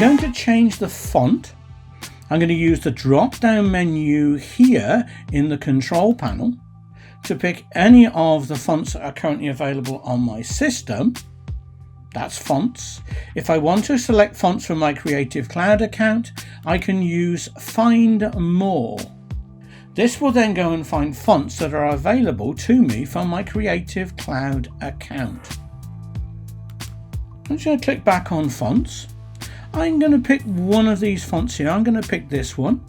going to change the font. I'm going to use the drop down menu here in the control panel to pick any of the fonts that are currently available on my system. That's fonts. If I want to select fonts from my Creative Cloud account, I can use Find More. This will then go and find fonts that are available to me from my Creative Cloud account. I'm just going to click back on fonts. I'm going to pick one of these fonts here. I'm going to pick this one,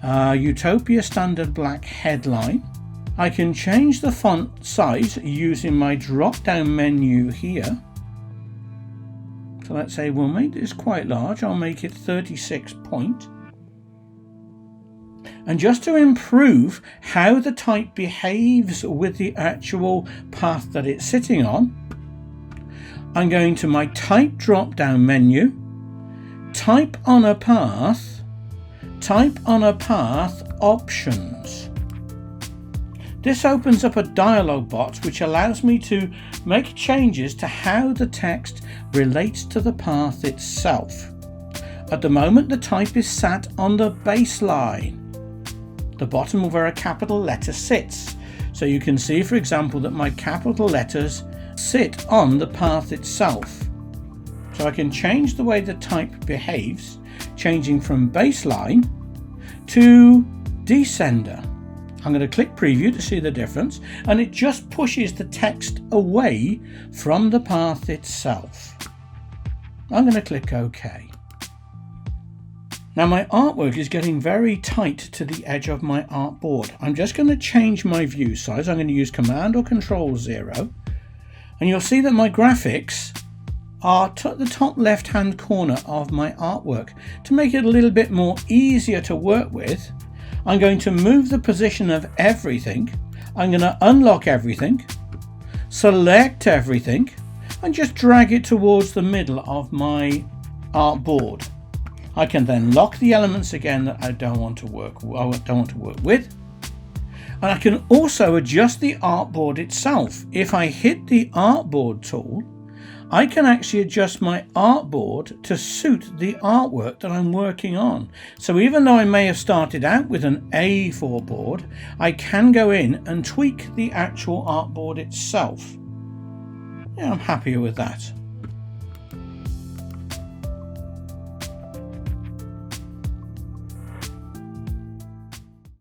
Utopia Standard Black Headline. I can change the font size using my drop down menu here. So let's say we'll make this quite large. I'll make it 36 point. And just to improve how the type behaves with the actual path that it's sitting on, I'm going to my type drop down menu, type on a path options. This opens up a dialog box which allows me to make changes to how the text relates to the path itself. At the moment, the type is sat on the baseline, the bottom of where a capital letter sits. So you can see, for example, that my capital letters sit on the path itself. So I can change the way the type behaves, changing from baseline to descender. I'm going to click preview to see the difference, and it just pushes the text away from the path itself. I'm going to click OK. Now my artwork is getting very tight to the edge of my artboard. I'm just going to change my view size. I'm going to use Command or Control 0, and you'll see that my graphics are at the top left hand corner of my artwork. To make it a little bit more easier to work with, I'm going to move the position of everything. I'm going to unlock everything, select everything, and just drag it towards the middle of my artboard. I can then lock the elements again that I don't want to work with. And I can also adjust the artboard itself. If I hit the artboard tool, I can actually adjust my artboard to suit the artwork that I'm working on. So even though I may have started out with an A4 board, I can go in and tweak the actual artboard itself. Yeah, I'm happier with that.